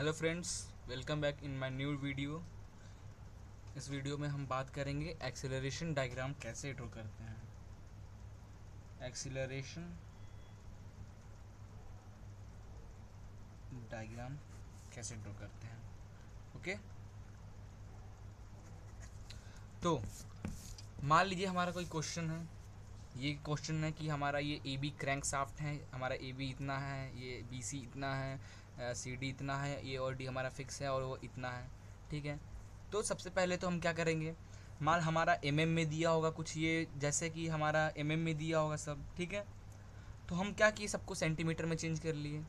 Hello friends, welcome back in my new video. इस video में हम बात करेंगे एक्सीलरेशन डायग्राम कैसे ड्रॉ करते हैं। एक्सीलरेशन डायग्राम कैसे ड्रॉ करते हैं। ओके, तो मान लीजिए हमारा कोई क्वेश्चन है। ये क्वेश्चन है कि हमारा ये ए बी क्रैंक शाफ्ट है, हमारा ए बी इतना है, ये बी सी इतना है, सी डी इतना है, ए और डी हमारा फिक्स है और वो इतना है। ठीक है, तो सबसे पहले तो हम क्या करेंगे, मान हमारा एम एम में दिया होगा कुछ, ये जैसे कि हमारा एम एम में दिया होगा सब। ठीक है, तो हम क्या किए, सबको सेंटीमीटर में चेंज कर लिए।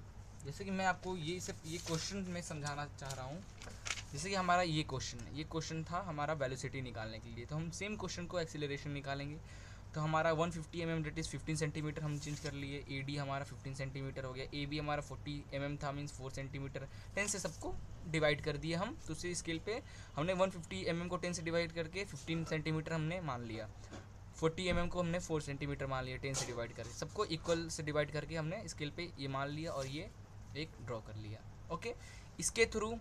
जैसे कि मैं आपको ये सिर्फ ये क्वेश्चन में समझाना चाह रहा हूँ। जैसे कि हमारा ये क्वेश्चन है, ये क्वेश्चन था हमारा वेलोसिटी निकालने के लिए, तो हम सेम क्वेश्चन को एक्सीलरेशन निकालेंगे। तो हमारा 150 mm डेट इज़ 15 सेंटीमीटर हम चेंज कर लिए। ए डी हमारा 15 सेंटीमीटर हो गया, ए बी हमारा 40 mm था, मीन्स 4 सेंटीमीटर। 10 से सबको डिवाइड कर दिया हम। दूसरी स्केल पे हमने 150 mm को 10 से डिवाइड करके 15 सेंटीमीटर हमने मान लिया। 40 mm को हमने 4 सेंटीमीटर मान लिया 10 से डिवाइड करके। सबको इक्वल से डिवाइड करके हमने स्केल पे ये मान लिया और ये एक ड्रॉ कर लिया। ओके, इसके थ्रू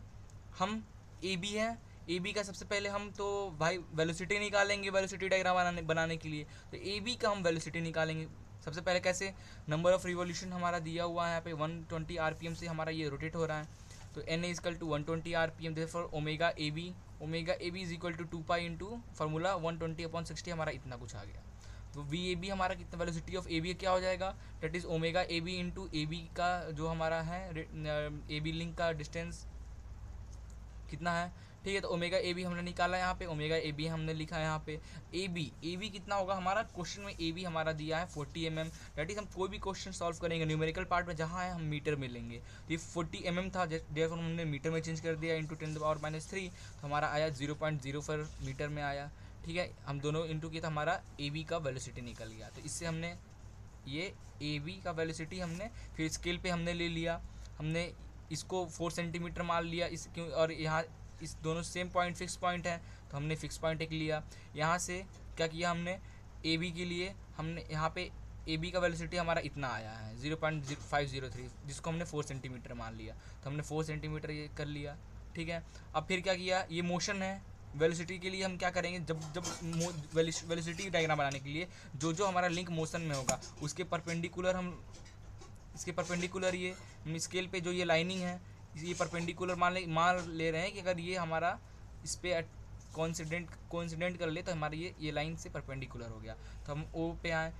हम ए बी है, ए बी का सबसे पहले हम तो भाई वेलोसिटी निकालेंगे, वेलोसिटी डायग्राम बनाने के लिए। तो ए बी का हम वेलोसिटी निकालेंगे सबसे पहले। कैसे, नंबर ऑफ रिवॉल्यूशन हमारा दिया हुआ है यहाँ पे 120 आरपीएम से हमारा ये रोटेट हो रहा है। तो N is equal to 120 RPM, therefore omega A B is equal to 2 pi into formula 120/60 हमारा इतना कुछ आ गया। तो वी ए बी हमारा कितना, वेलोसिटी ऑफ ए बी क्या हो जाएगा, that is omega A B into A B का जो हमारा है ए बी लिंक का डिस्टेंस कितना है। ठीक है, तो ओमेगा ए बी हमने निकाला यहाँ पे, ओमेगा ए बी हमने लिखा है यहाँ पे। ए बी कितना होगा हमारा, क्वेश्चन में ए बी हमारा दिया है 40 mm। डेट इज हम कोई भी क्वेश्चन सॉल्व करेंगे न्यूमेरिकल पार्ट में जहाँ है हम मीटर में लेंगे। तो ये 40 mm था, जैसे हमने मीटर में चेंज कर दिया इंटू 10⁻³ तो हमारा आया 0.04 मीटर में आया। ठीक है, हम दोनों इंटू किया तो हमारा ए बी का वेलोसिटी निकल गया। तो इससे हमने ये ए बी का वेलोसिटी हमने फिर स्केल पे हमने ले लिया। हमने इसको 4 सेंटीमीटर मान लिया इस क्यों, और यहाँ इस दोनों सेम पॉइंट फिक्स पॉइंट है तो हमने फिक्स पॉइंट एक लिया। यहाँ से क्या किया हमने, ए बी के लिए हमने यहाँ पे ए बी का वेलोसिटी हमारा इतना आया है 0.503, जिसको हमने 4 सेंटीमीटर मान लिया। तो हमने 4 सेंटीमीटर ये कर लिया। ठीक है, अब फिर क्या किया, ये मोशन है। वेलोसिटी के लिए हम क्या करेंगे, जब वेलोसिटी डायग्राम बनाने के लिए जो हमारा लिंक मोशन में होगा उसके परपेंडिकुलर हम इसके परपेंडिकुलर ये स्केल पे जो ये लाइनिंग है ये परपेंडिकुलर मान ले रहे हैं कि अगर ये हमारा इस पर कोइंसिडेंट कर ले तो हमारा ये लाइन से परपेंडिकुलर हो गया। तो हम ओ पे आए,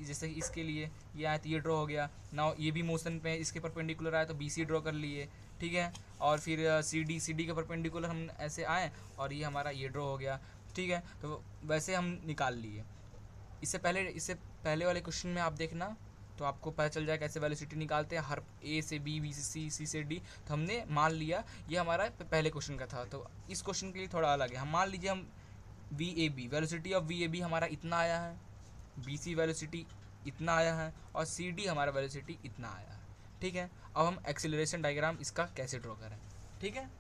जैसे इसके लिए ये आए तो ये ड्रॉ हो गया ना, ये भी मोशन पे इसके परपेंडिकुलर आए तो बी सी ड्रॉ कर लिए। ठीक है, और फिर सी डी के परपेंडिकुलर हम ऐसे आए और ये हमारा ये ड्रॉ हो गया। ठीक है, तो वैसे हम निकाल लिए। इससे पहले वाले क्वेश्चन में आप देखना तो आपको पता चल जाए कैसे वेलोसिटी निकालते हैं, हर ए से बी, बी से सी, सी से डी। तो हमने मान लिया ये हमारा पहले क्वेश्चन का था। तो इस क्वेश्चन के लिए थोड़ा अलग है। हम मान लीजिए हम V A B, velocity of V A B हमारा इतना आया है, बी सी वेलोसिटी इतना आया है और सी डी हमारा वेलोसिटी इतना आया है। ठीक है, अब हम एक्सीलरेशन डायग्राम इसका कैसे ड्रॉ करें। ठीक है,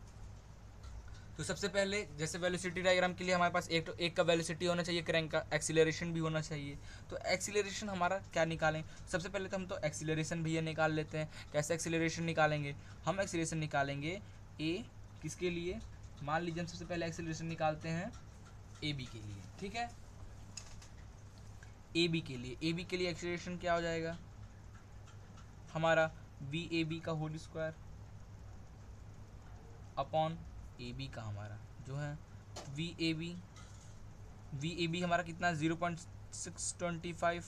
तो सबसे पहले जैसे वेलोसिटी डायग्राम के लिए हमारे पास एक का वेलोसिटी होना चाहिए, क्रैंक का एक्सीलरेशन भी होना चाहिए। तो एक्सीलरेशन हमारा क्या निकालें, सबसे पहले तो हम तो एक्सीलरेशन भी ये निकाल लेते हैं। कैसे एक्सीलरेशन निकालेंगे, हम एक्सीलरेशन निकालेंगे ए किसके लिए, मान लीजिए हम सबसे पहले एक्सीलरेशन निकालते हैं ए बी के लिए। ठीक है, ए बी के लिए एक्सीलरेशन क्या हो जाएगा हमारा, वी ए बी का whole square upon A B का हमारा जो है वी ए बी हमारा कितना 0.625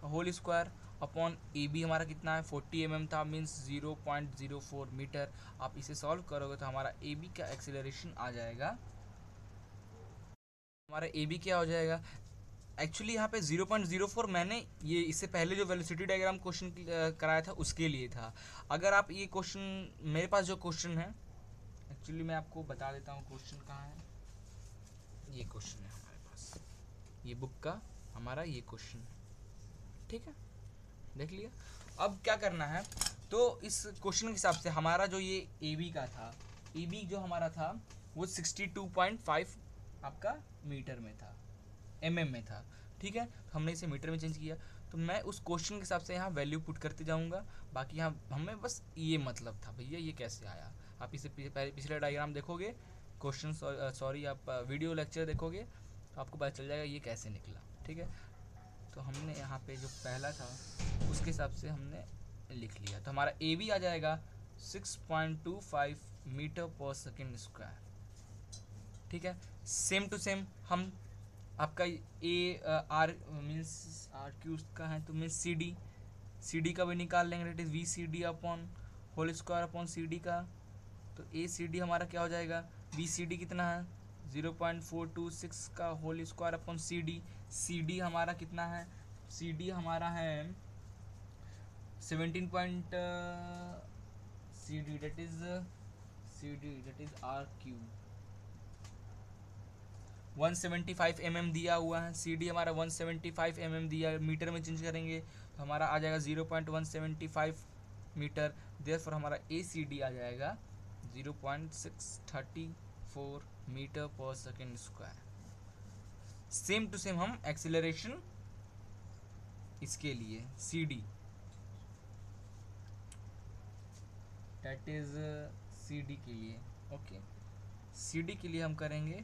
का whole square upon A B हमारा कितना है 40 mm था, मीन्स 0.04 मीटर। आप इसे सॉल्व करोगे तो हमारा ए बी का एक्सीलरेशन आ जाएगा, हमारा ए बी क्या हो जाएगा। एक्चुअली यहाँ पे 0.04 मैंने ये इससे पहले जो वेलोसिटी डायग्राम क्वेश्चन कराया था उसके लिए था। अगर आप ये क्वेश्चन, मेरे पास जो क्वेश्चन है एक्चुअली मैं आपको बता देता हूँ क्वेश्चन कहाँ है। ये क्वेश्चन है हमारे पास, ये बुक का हमारा ये क्वेश्चन है। ठीक है, देख लिया। अब क्या करना है, तो इस क्वेश्चन के हिसाब से हमारा जो ये ए बी का था, ए बी जो हमारा था वो 62.5 आपका मीटर में था, एम एम में था। ठीक है, तो हमने इसे मीटर में चेंज किया। तो मैं उस क्वेश्चन के हिसाब से यहाँ वैल्यू पुट करते जाऊँगा। बाकी यहाँ हमें बस ये मतलब था भैया ये कैसे आया। आप इसे पिछले डायग्राम देखोगे, क्वेश्चन सॉरी आप वीडियो लेक्चर देखोगे तो आपको पता चल जाएगा ये कैसे निकला। ठीक है, तो हमने यहाँ पे जो पहला था उसके हिसाब से हमने लिख लिया। तो हमारा ए बी आ जाएगा 6.25 मीटर पर सेकेंड स्क्वायर। ठीक है, सेम टू सेम हम आपका A R means R Q का है तो मीन्स सी डी का भी निकाल लेंगे। That is V C D upon whole square upon C D का। तो ए सी डी हमारा क्या हो जाएगा, वी सी डी कितना है 0.426 का whole square upon C D. C D हमारा कितना है, सी डी हमारा है 17 point C D that is R Q 175 mm दिया हुआ है। सी डी हमारा 175 mm दिया है, मीटर में चेंज करेंगे तो हमारा आ जाएगा 0.175 मीटर। देयरफॉर हमारा ए सी डी आ जाएगा 0.634 metre per second square. Same to same हम एक्सीलरेशन इसके लिए C D that is C D के लिए, ओके सी डी के लिए हम करेंगे,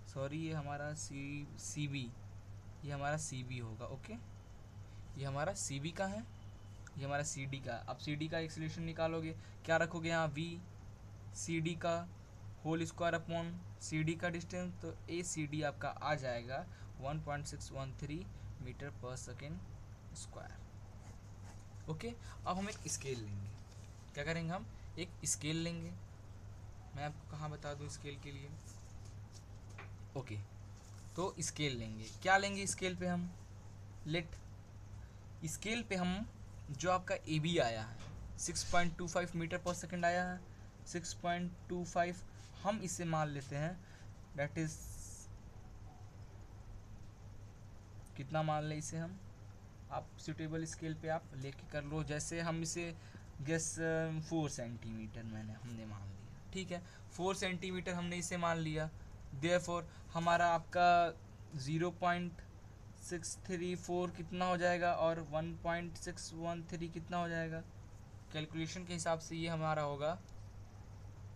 सॉरी ये हमारा सी बी, ये हमारा सी बी होगा। ओके ये हमारा सी बी का है, ये हमारा सी डी का। अब सी डी का एक्सीलरेशन निकालोगे, क्या रखोगे यहाँ वी सी डी का whole square upon C D का डिस्टेंस। तो ए सी डी आपका आ जाएगा 1.613 metre per second square. Okay अब हम एक स्केल लेंगे, क्या करेंगे हम एक स्केल लेंगे। मैं आपको कहाँ बता दूँ स्केल के लिए, ओके तो स्केल लेंगे। क्या लेंगे स्केल पे हम, लेट स्केल पे हम जो आपका ए बी आया है 6.25 मीटर पर सेकेंड आया है, 6.25 हम इसे मान लेते हैं दैट इज कितना मान ले इसे हम, आप सुटेबल स्केल पे आप लेके कर लो। जैसे हम इसे गेस 4 सेंटीमीटर हमने मान लिया। ठीक है 4 सेंटीमीटर हमने इसे मान लिया। देयरफॉर हमारा आपका 0.634 कितना हो जाएगा और 1.613 कितना हो जाएगा, कैलकुलेशन के हिसाब से ये हमारा होगा।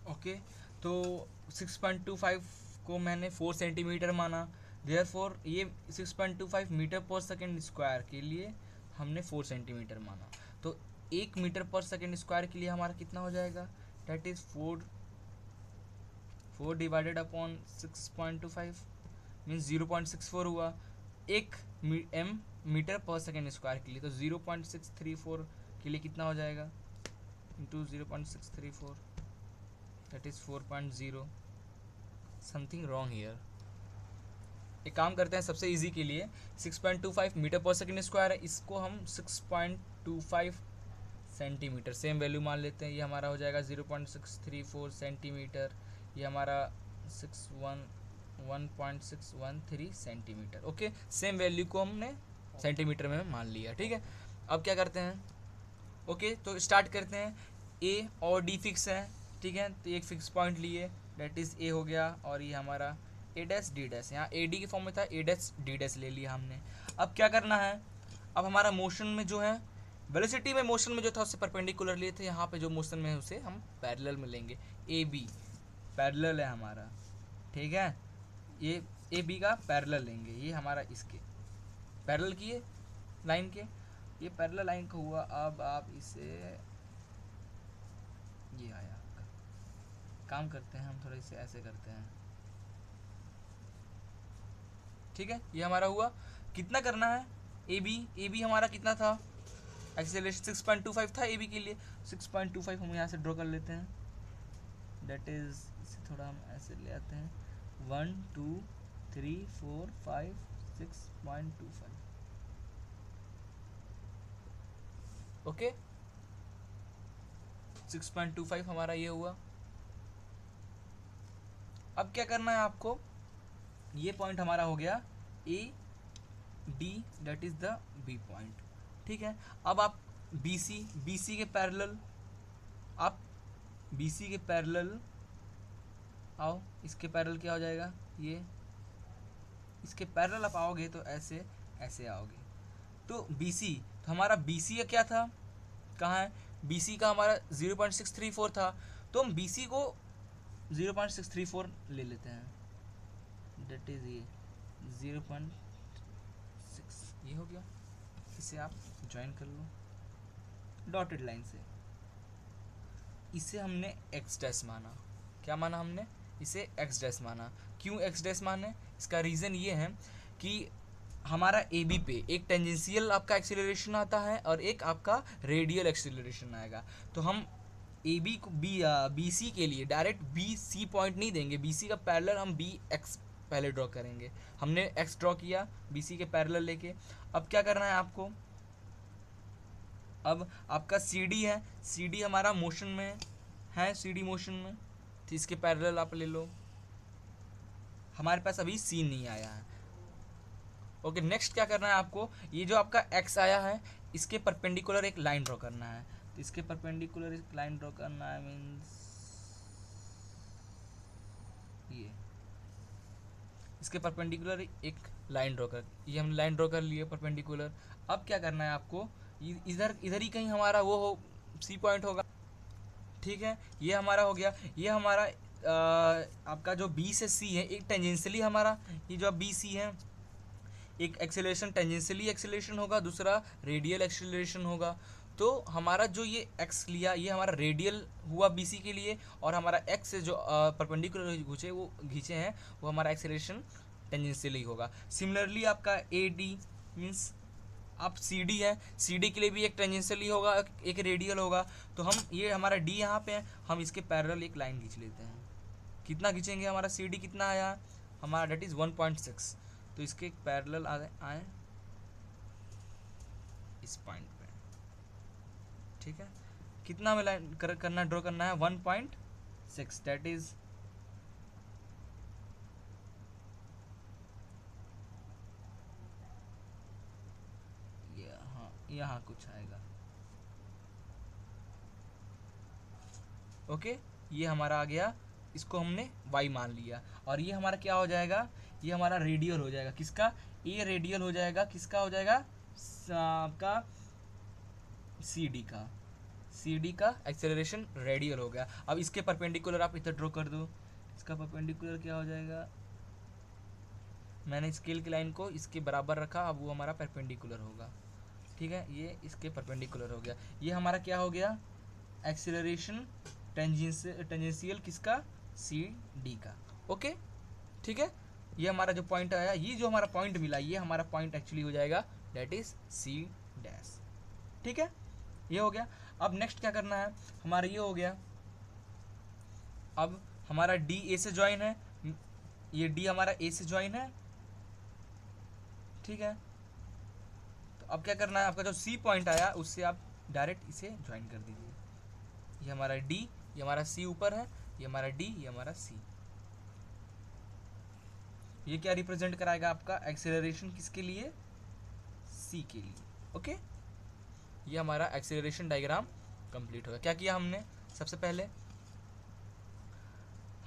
ओके तो 6.25 को मैंने 4 सेंटीमीटर माना, देयरफॉर ये 6.25 मीटर पर सेकेंड स्क्वायर के लिए हमने 4 सेंटीमीटर माना। तो 1 मीटर पर सेकेंड स्क्वायर के लिए हमारा कितना हो जाएगा, that is 4 divided upon 6.25 means 0.64 हुआ। 1 मीटर पर सेकेंड स्क्वायर के लिए, तो 0.634 के लिए कितना हो जाएगा into 0.634 that is 4.0। Something wrong here. एक काम करते हैं सबसे इजी के लिए, 6.25 मीटर पर सेकेंड स्क्वायर है, इसको हम 6.25 सेंटीमीटर सेम वैल्यू मान लेते हैं। ये हमारा हो जाएगा 0.634 सेंटीमीटर, ये हमारा 1.613 सेंटीमीटर। ओके सेम वैल्यू को हमने सेंटीमीटर में मान लिया। ठीक है अब क्या करते हैं, ओके तो स्टार्ट करते हैं। ए और डी फिक्स है, ठीक है तो एक फिक्स पॉइंट लिए डेट इज़ ए हो गया, और ये हमारा ए डैश डी डैश, यहाँ ए डी के फॉर्म में था, ए डैश डी डैश ले लिया हमने। अब क्या करना है, अब हमारा मोशन में जो है वेलोसिटी में मोशन में जो था उससे परपेंडिकुलर लिए थे, यहाँ पे जो मोशन में है उसे हम पैरेलल में लेंगे। ए बी पैरेलल है हमारा, ठीक है ये ए बी का पैरेलल लेंगे, ये हमारा इसके पैरेलल किए लाइन के, ये पैरेलल लाइन का हुआ। अब आप इसे ये आया आपका, काम करते हैं हम थोड़ा इसे ऐसे करते हैं, ठीक है ये हमारा हुआ। कितना करना है ए बी हमारा कितना था, एक्सेलरेशन 6.25 था ए बी के लिए, 6.25 हम यहाँ से ड्रॉ कर लेते हैं, दैट इज इसे थोड़ा हम ऐसे ले आते हैं 1 2 3 4 5 6.25। ओके 6.25 हमारा ये हुआ। अब क्या करना है आपको, ये पॉइंट हमारा हो गया A D that is the B point, ठीक है। अब आप बी सी के पैरेलल, आप बी सी के पैरेलल आओ, इसके पैरेलल क्या हो जाएगा, ये इसके पैरेलल आप आओगे तो ऐसे ऐसे आओगे। तो BC, तो हमारा BC का क्या था, कहाँ है, BC का हमारा 0.634 था, तो हम BC को 0.634 ले लेते हैं, डेट इज ये 0.6, ये हो गया। इसे आप ज्वाइन कर लो डॉटेड लाइन से। इसे हमने एक्स डैश माना, क्या माना हमने, इसे एक्स डैश माना। क्यों एक्स डैश माने, इसका रीज़न ये है कि हमारा ए बी पे एक टेंजेंशियल आपका एक्सीलरेशन आता है और एक आपका रेडियल एक्सीलरेशन आएगा। तो हम ए बी को बी सी के लिए डायरेक्ट बी सी पॉइंट नहीं देंगे, बी सी का पैरेलल हम बी एक्स पहले ड्रॉ करेंगे। हमने एक्स ड्रॉ किया बी सी के पैरेलल लेके। अब क्या करना है आपको, अब आपका सी डी है, सी डी हमारा मोशन में है, सी डी मोशन में, तो इसके पैरेलल आप ले लो। हमारे पास अभी सी नहीं आया है। ओके, नेक्स्ट क्या करना है आपको, ये जो आपका एक्स आया है इसके परपेंडिकुलर एक लाइन ड्रॉ करना है। तो इसके परपेंडिकुलर एक लाइन ड्रॉ करना है, मीन्स ये इसके परपेंडिकुलर एक लाइन ड्रॉ कर, ये हमने लाइन ड्रॉ कर लिए परपेंडिकुलर। अब क्या करना है आपको, इधर इधर ही कहीं हमारा वो हो सी पॉइंट होगा, ठीक है, ये हमारा हो गया। ये हमारा आपका जो बी से सी है एक टेंजेंशियली हमारा, ये जो बी सी है एक एक्सेलरेशन टेंजेंशियली एक्सेलरेशन होगा, दूसरा रेडियल एक्सेलरेशन होगा। तो हमारा जो ये एक्स लिया ये हमारा रेडियल हुआ BC के लिए, और हमारा एक्स से जो परपेंडिकुलर खींचे हैं वो हमारा एक्सेलरेशन टेंजेंशियली होगा। सिमिलरली आपका AD मीन्स आप CD है, CD के लिए भी एक टेंजेंशियली होगा एक रेडियल होगा। तो हम ये हमारा D यहाँ पे है, हम इसके पैरेलल एक लाइन खींच लेते हैं। कितना खींचेंगे, हमारा CD कितना आया हमारा, डेट इज़ 1.6। तो इसके एक पैरेलल आए इस पॉइंट पे, ठीक है। कितना में लाइन करना ड्रॉ करना है, 1.6, डेट इज यहाँ कुछ आएगा। ओके, ये हमारा आ गया, इसको हमने y मान लिया। और ये हमारा क्या हो जाएगा, ये हमारा रेडियल हो जाएगा, किसका, ये रेडियल हो जाएगा, किसका हो जाएगा, आपका CD का, CD का एक्सेलरेशन रेडियल हो गया। अब इसके परपेंडिकुलर आप इधर ड्रॉ कर दो, इसका परपेंडिकुलर क्या हो जाएगा, मैंने स्केल की लाइन को इसके बराबर रखा, अब वो हमारा परपेंडिकुलर होगा, ठीक है, ये इसके परपेंडिकुलर हो गया। ये हमारा क्या हो गया, एक्सेलरेशन टेंजेंशियल किसका, CD का। ओके, ठीक है, ये हमारा जो पॉइंट आया, ये जो हमारा पॉइंट मिला ये हमारा पॉइंट एक्चुअली हो जाएगा, डेट इज C डैश, ठीक है, ये हो गया। अब नेक्स्ट क्या करना है, हमारा ये हो गया। अब हमारा D A से ज्वाइन है, ये D हमारा A से ज्वाइन है, ठीक है। तो अब क्या करना है, आपका जो C पॉइंट आया उससे आप डायरेक्ट इसे ज्वाइन कर दीजिए। ये हमारा D, ये हमारा C ऊपर है, ये हमारा D, ये हमारा C। ये क्या रिप्रेजेंट कराएगा, आपका एक्सेलरेशन किसके लिए, C के लिए। ओके, ये हमारा एक्सेलरेशन डायग्राम कंप्लीट होगा। क्या किया हमने, सबसे पहले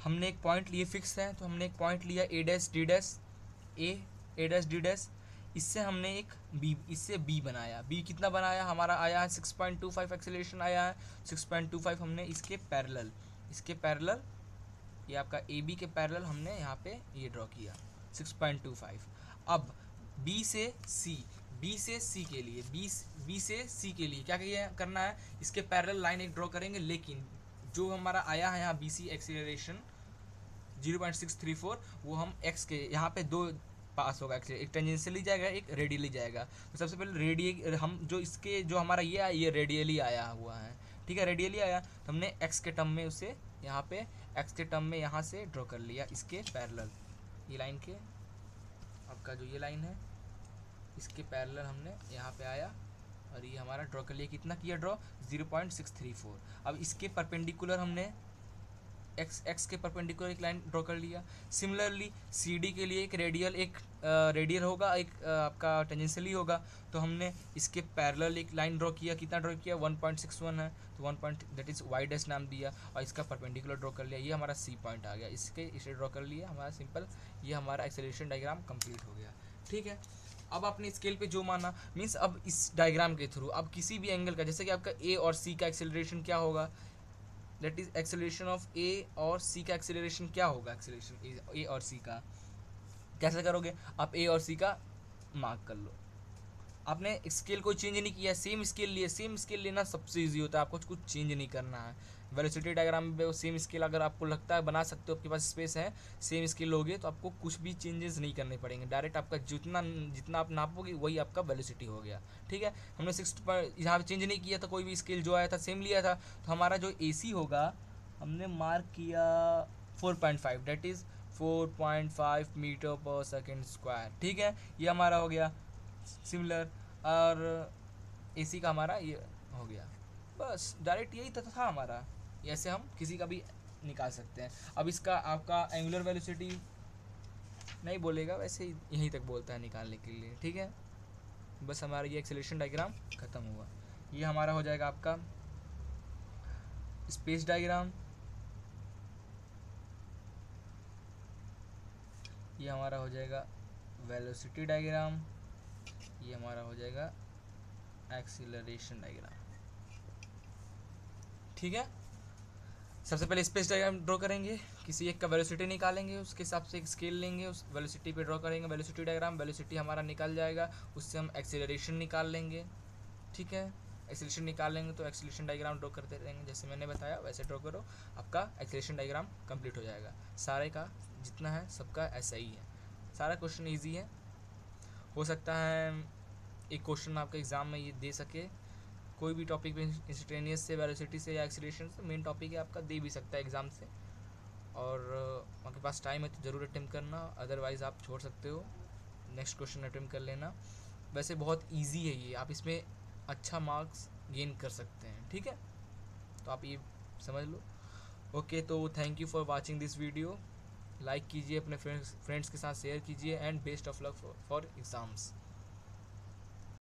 हमने एक पॉइंट लिए फिक्स है, तो हमने एक पॉइंट लिया A dash D dash, A dash D dash, इससे हमने एक B, इससे B बनाया। B कितना बनाया, हमारा आया है 6.25 एक्सेलरेशन आया है, 6.25 हमने इसके पैरेलल ये आपका AB के पैरेलल हमने यहाँ पे ये ड्रॉ किया 6.25। अब B से C के लिए, B से C के लिए क्या करना है, इसके पैरेलल लाइन एक ड्रॉ करेंगे, लेकिन जो हमारा आया है यहाँ BC एक्सीलरेशन 0.634 वो हम x के यहाँ पे दो पास होगा, एक टेंजेंशियली जाएगा एक रेडियली जाएगा। तो सबसे पहले हम जो इसके जो हमारा ये रेडियली आया हुआ है, ठीक है, रेडियली आया, तो हमने x के टर्म में उसे यहाँ पे x के टर्म में यहाँ से ड्रॉ कर लिया इसके पैरेलल, ये लाइन के आपका जो ये लाइन है इसके पैरेलल हमने यहाँ पे आया और ये हमारा ड्रॉ कर लिया। कितना किया ड्रॉ, 0.634। अब इसके परपेंडिकुलर हमने एक्स के परपेंडिकुलर एक लाइन ड्रॉ कर लिया। सिमिलरली सी डी के लिए एक रेडियल होगा, एक आपका टेंजेंशियली होगा, तो हमने इसके पैरेलल एक लाइन ड्रॉ किया। कितना ड्रॉ किया? 1.61 है, तो 1 point that is Y dash नाम दिया, और इसका परपेंडिकुलर ड्रॉ कर लिया। ये हमारा सी पॉइंट आ गया, इसे ड्रॉ कर लिया हमारा सिंपल। ये हमारा एक्सेलरेशन डायग्राम कंप्लीट हो गया। ठीक है, अब आपने स्केल पे जो माना, मीन्स अब इस डायग्राम के थ्रू अब किसी भी एंगल का, जैसे कि आपका ए और सी का एक्सेलरेशन क्या होगा, दैट इज एक्सेलरेशन ऑफ ए और सी का एक्सेलरेशन क्या होगा, एक्सेलरेशन ए और सी का कैसे करोगे आप? ए और सी का मार्क कर लो। आपने स्केल को चेंज नहीं किया, सेम स्केल लिए। सेम स्केल लेना सबसे इजी होता है, आपको कुछ चेंज नहीं करना है। वेलोसिटी डायग्राम में सेम स्केल अगर आपको लगता है बना सकते हो, आपके पास स्पेस है, सेम स्केल लोगे तो आपको कुछ भी चेंजेस नहीं करने पड़ेंगे। डायरेक्ट आपका जितना जितना आप नापोगे वही आपका वेलोसिटी हो गया। ठीक है, हमने 6 पर यहाँ पे चेंज नहीं किया था, कोई भी स्केल जो आया था सेम लिया था। तो हमारा जो ए सी होगा हमने मार्क किया 4.5, that is 4.5 metre per second square. ठीक है, ये हमारा हो गया सिमिलर। और एसी का हमारा ये हो गया। बस डायरेक्ट यही था हमारा। ऐसे हम किसी का भी निकाल सकते हैं। अब इसका आपका एंगुलर वेलोसिटी नहीं बोलेगा, वैसे ही यहीं तक बोलता है निकालने के लिए। ठीक है, बस हमारा ये एक्सेलरेशन डायग्राम ख़त्म हुआ। ये हमारा हो जाएगा आपका स्पेस डायग्राम, ये हमारा हो जाएगा वेलोसिटी डायग्राम, ये हमारा हो जाएगा एक्सीलरेशन डायग्राम। ठीक है, सबसे पहले स्पेस डायग्राम ड्रॉ करेंगे, किसी एक का वेलोसिटी निकालेंगे, उसके हिसाब से एक स्केल लेंगे, उस वेलोसिटी पे ड्रॉ करेंगे वेलोसिटी डायग्राम। वेलोसिटी हमारा निकल जाएगा, उससे हम एक्सीलरेशन निकाल लेंगे। ठीक है, एक्सीलरेशन निकाल लेंगे तो एक्सीलरेशन डायग्राम ड्रॉ करते रहेंगे, जैसे मैंने बताया वैसे ड्रॉ करो, आपका एक्सीलरेशन डायग्राम कंप्लीट हो जाएगा। सारे का जितना है सबका ऐसा ही है। सारा क्वेश्चन ईजी है, हो सकता है एक क्वेश्चन आपके एग्ज़ाम में ये दे सके, कोई भी टॉपिक पे इंस्टेंटेनियस से, वेलोसिटी से या एक्सीलरेशन से, मेन टॉपिक है आपका, दे भी सकता है एग्ज़ाम से। और आपके पास टाइम है तो ज़रूर अटेम्प्ट करना, अदरवाइज़ आप छोड़ सकते हो, नेक्स्ट क्वेश्चन अटेम्प्ट कर लेना। वैसे बहुत इजी है ये, आप इसमें अच्छा मार्क्स गेन कर सकते हैं। ठीक है, तो आप ये समझ लो। ओके, तो thank you for watching this video. Like कीजिए, अपने फ्रेंड्स के साथ शेयर कीजिए, and best of luck for exams.